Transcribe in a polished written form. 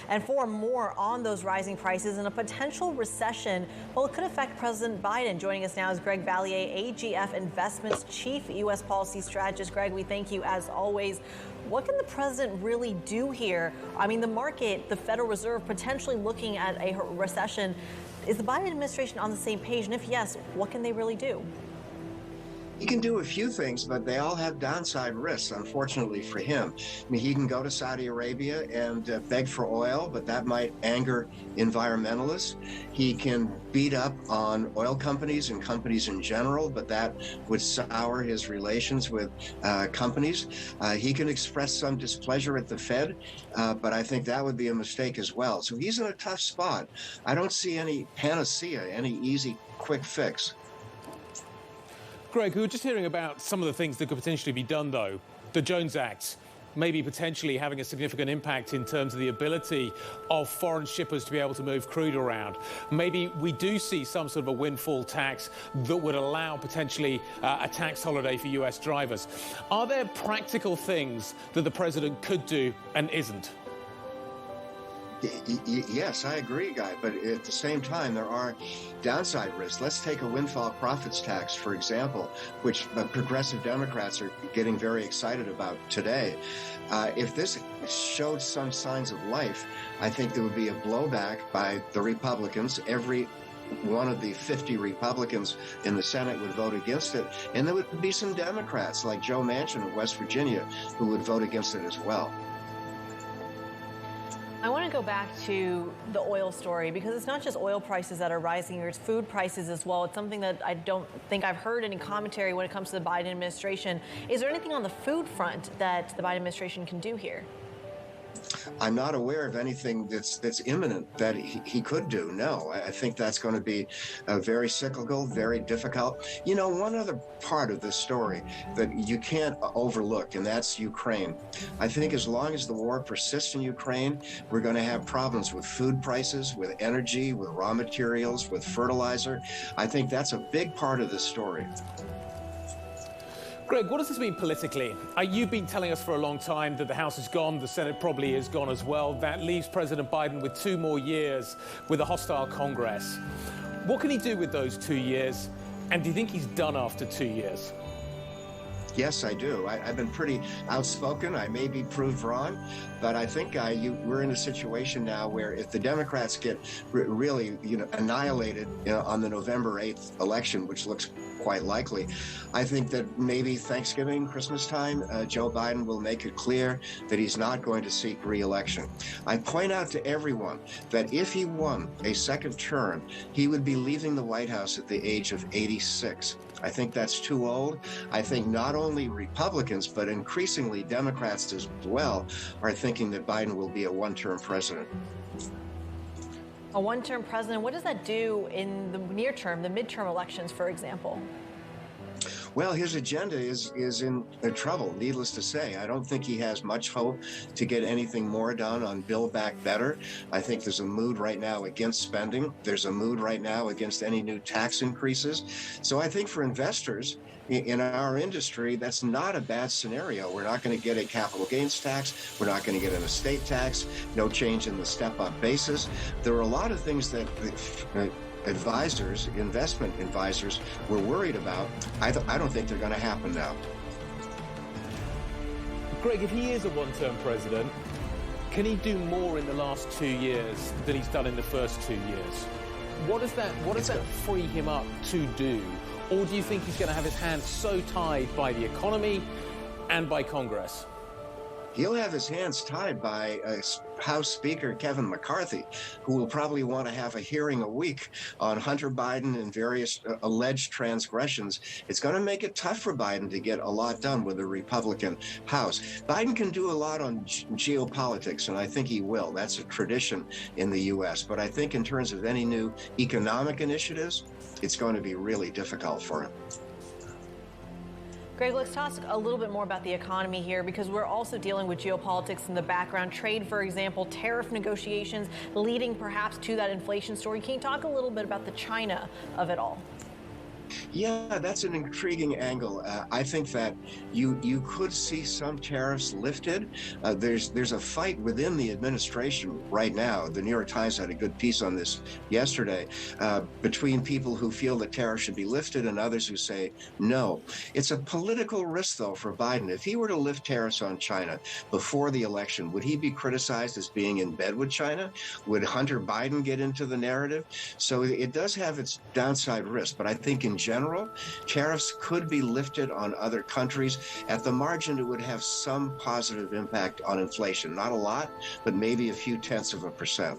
And for more on those rising prices and a potential recession, well, it could affect President Biden. Joining us now is Greg Valliere, AGF Investments Chief U.S. Policy Strategist. Greg, we thank you as always. What can the president really do here? I mean, the market, the Federal Reserve potentially looking at a recession. Is the Biden administration on the same page? And if yes, what can they really do? He can do a few things, but they all have downside risks, unfortunately for him. I mean, he can go to Saudi Arabia and beg for oil, but that might anger environmentalists. He can beat up on oil companies and companies in general, but that would sour his relations with companies. He can express some displeasure at the Fed, but I think that would be a mistake as well. So he's in a tough spot. I don't see any panacea, any easy, quick fix. Greg, we were just hearing about some of the things that could potentially be done, though. The Jones Act, maybe potentially having a significant impact in terms of the ability of foreign shippers to be able to move crude around. Maybe we do see some sort of a windfall tax that would allow potentially a tax holiday for US drivers. Are there practical things that the president could do and isn't? Yes, I agree, Guy, but at the same time, there are downside risks. Let's take a windfall profits tax, for example, which progressive Democrats are getting very excited about today. If this showed some signs of life, I think there would be a blowback by the Republicans. Every one of the 50 Republicans in the Senate would vote against it, and there would be some Democrats like Joe Manchin of West Virginia who would vote against it as well. I want to go back to the oil story because it's not just oil prices that are rising, it's food prices as well. It's something that I don't think I've heard any commentary when it comes to the Biden administration. Is there anything on the food front that the Biden administration can do here? I'm not aware of anything that's imminent that he could do. No, I think that's going to be very cyclical, very difficult. You know, one other part of this story that you can't overlook, and that's Ukraine. I think as long as the war persists in Ukraine, we're going to have problems with food prices, with energy, with raw materials, with fertilizer. I think that's a big part of this story. Greg, what does this mean politically? You've been telling us for a long time that the House is gone, the Senate probably is gone as well. That leaves President Biden with 2 more years with a hostile Congress. What can he do with those 2 years? And do you think he's done after 2 years? Yes, I do. I've been pretty outspoken. I may be proved wrong, but I think we're in a situation now where if the Democrats get really, annihilated on the November 8th election, which looks quite likely, I think that maybe Thanksgiving, Christmas time, Joe Biden will make it clear that he's not going to seek re-election. I point out to everyone that if he won a second term, he would be leaving the White House at the age of 86. I think that's too old. I think not only Republicans, but increasingly Democrats as well are thinking that Biden will be a one-term president. A one-term president, what does that do in the near term, the midterm elections, for example? Well, his agenda is in trouble, needless to say. I don't think he has much hope to get anything more done on Build Back Better. I think there's a mood right now against spending. There's a mood right now against any new tax increases. So I think for investors in our industry, that's not a bad scenario. We're not going to get a capital gains tax. We're not going to get an estate tax. No change in the step-up basis. There are a lot of things that advisors, investment advisors, were worried about. I don't think they're going to happen now. Greg, if he is a one-term president, can he do more in the last 2 years than he's done in the first 2 years? What does that free him up to do? Or do you think he's going to have his hands so tied by the economy and by Congress? He'll have his hands tied by House Speaker Kevin McCarthy, who will probably want to have a hearing a week on Hunter Biden and various alleged transgressions. It's going to make it tough for Biden to get a lot done with the Republican House. Biden can do a lot on geopolitics, and I think he will. That's a tradition in the U.S. But I think in terms of any new economic initiatives, it's going to be really difficult for him. Greg, let's talk a little bit more about the economy here because we're also dealing with geopolitics in the background. Trade, for example, tariff negotiations leading perhaps to that inflation story. Can you talk a little bit about the China of it all? Yeah, that's an intriguing angle. I think that you could see some tariffs lifted. There's a fight within the administration right now. The New York Times had a good piece on this yesterday, between people who feel that tariffs should be lifted and others who say no. It's a political risk, though, for Biden. If he were to lift tariffs on China before the election, would he be criticized as being in bed with China? Would Hunter Biden get into the narrative? So it does have its downside risk, but I think in general, tariffs could be lifted on other countries. At the margin, it would have some positive impact on inflation. Not a lot, but maybe a few tenths of a %.